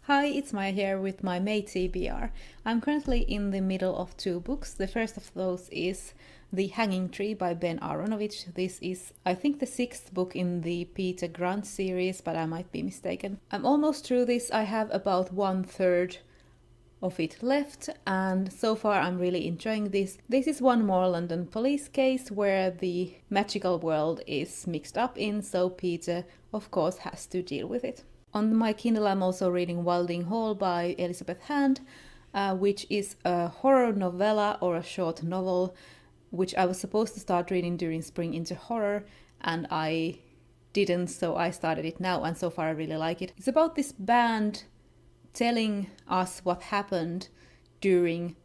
Hi, it's Maya here with my May TBR. I'm currently in the middle of two books. The first of those is The Hanging Tree by Ben Aronovich. This is, I think, the sixth book in the Peter Grant series, but I might be mistaken. I'm almost through this. I have about 1/3 of it left, and so far I'm really enjoying this. This is one more London police case where the magical world is mixed up in, so Peter, of course, has to deal with it. On my Kindle I'm also reading Wilding Hall by Elizabeth Hand, which is a horror novella or a short novel, which I was supposed to start reading during Spring into Horror, and I didn't, so I started it now, and so far I really like it. It's about this band telling us what happened during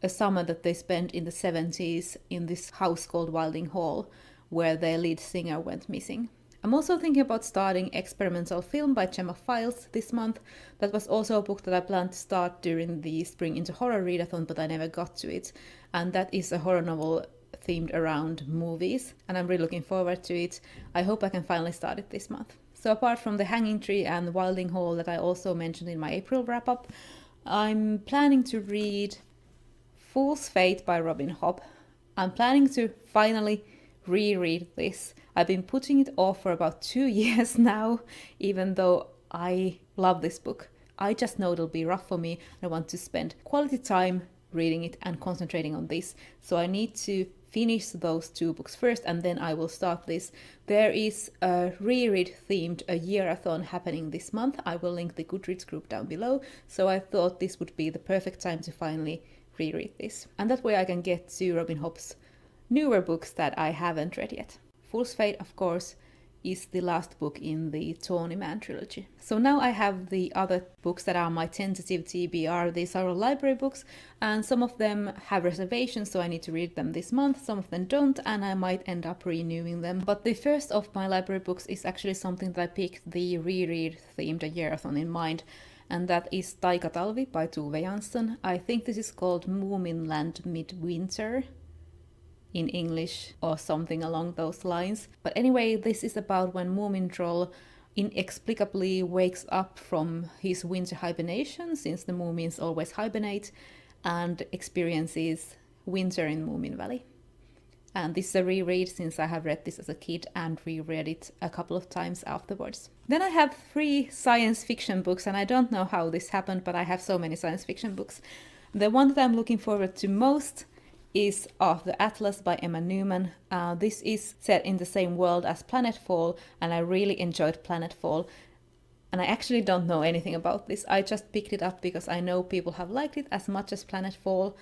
a summer that they spent in the 70s in this house called Wilding Hall, where their lead singer went missing. I'm also thinking about starting Experimental Film by Gemma Files this month. That was also a book that I planned to start during the Spring into Horror readathon, but I never got to it. And that is a horror novel themed around movies, and I'm really looking forward to it. I hope I can finally start it this month. So apart from The Hanging Tree and Wilding Hall that I also mentioned in my April wrap-up, I'm planning to read Fool's Fate by Robin Hobb. I'm planning to finally reread this. I've been putting it off for about 2 years now, even though I love this book. I just know it'll be rough for me. I want to spend quality time reading it and concentrating on this. So I need to finish those two books first, and then I will start this. There is a reread themed a year-a-thon happening this month. I will link the Goodreads group down below. So I thought this would be the perfect time to finally reread this. And that way I can get to Robin Hobb's newer books that I haven't read yet. Fool's Fate, of course, is the last book in the Tawny Man trilogy. So now I have the other books that are my tentative TBR. These are all library books, and some of them have reservations, so I need to read them this month. Some of them don't, and I might end up renewing them. But the first of my library books is actually something that I picked the reread themed a year-a-thon in mind, and that is Taikatalvi by Tove Jansson. I think this is called Moominland Midwinter in English or something along those lines. But anyway, this is about when Moomin Troll inexplicably wakes up from his winter hibernation, since the Moomins always hibernate, and experiences winter in Moomin Valley. And this is a reread since I have read this as a kid and reread it a couple of times afterwards. Then I have 3 science fiction books, and I don't know how this happened, but I have so many science fiction books. The one that I'm looking forward to most is Of the Atlas by Emma Newman. This is set in the same world as Planetfall, and I really enjoyed Planetfall. And I actually don't know anything about this. I just picked it up because I know people have liked it as much as Planetfall,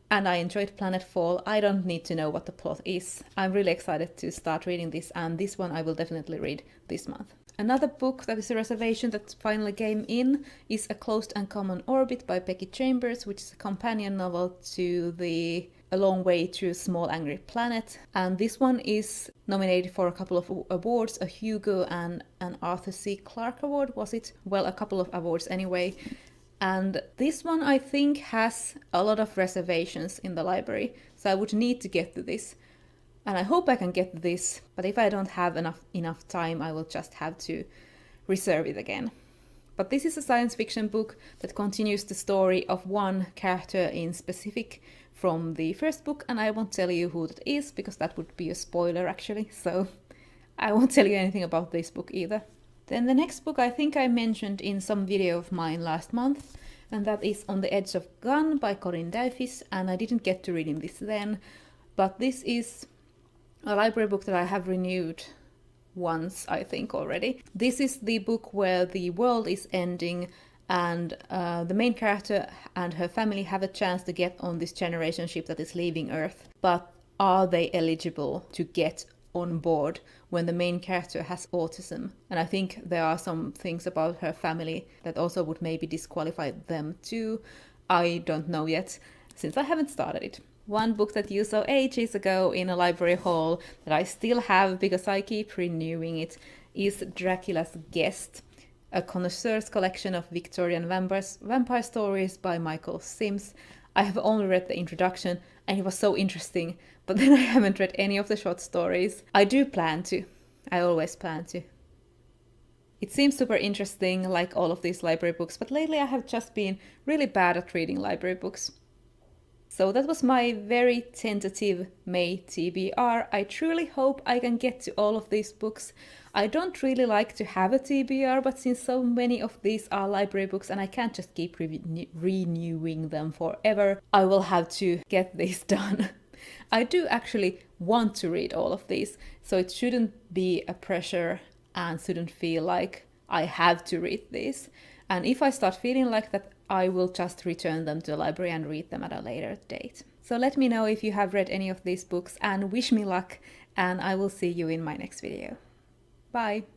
and I enjoyed Planetfall. I don't need to know what the plot is. I'm really excited to start reading this, and this one I will definitely read this month. Another book that is a reservation that finally came in is A Closed and Common Orbit by Becky Chambers, which is a companion novel to the A Long Way to a Small Angry Planet. And this one is nominated for a couple of awards, a Hugo and an Arthur C. Clarke Award, was it? Well, a couple of awards anyway. And this one I think has a lot of reservations in the library, so I would need to get to this. And I hope I can get this, but if I don't have enough time, I will just have to reserve it again. But this is a science fiction book that continues the story of one character in specific from the first book, and I won't tell you who that is, because that would be a spoiler actually, so I won't tell you anything about this book either. Then the next book I think I mentioned in some video of mine last month, and that is On the Edge of Gland by Corinne Dyfis, and I didn't get to reading this then, but this is a library book that I have renewed once, I think, already. This is the book where the world is ending, and the main character and her family have a chance to get on this generation ship that is leaving Earth. But are they eligible to get on board when the main character has autism? And I think there are some things about her family that also would maybe disqualify them too. I don't know yet, since I haven't started it. One book that you saw ages ago in a library haul that I still have because I keep renewing it is Draculas Gift, a connoisseur's collection of Victorian vampire stories by Michael Sims. I have only read the introduction and it was so interesting, but then I haven't read any of the short stories. I do plan to. I always plan to. It seems super interesting, like all of these library books, but lately I have just been really bad at reading library books. So that was my very tentative May TBR. I truly hope I can get to all of these books. I don't really like to have a TBR, but since so many of these are library books and I can't just keep renewing them forever, I will have to get this done. I do actually want to read all of these, so it shouldn't be a pressure and shouldn't feel like I have to read these. And if I start feeling like that, I will just return them to the library and read them at a later date. So let me know if you have read any of these books and wish me luck, and I will see you in my next video. Bye!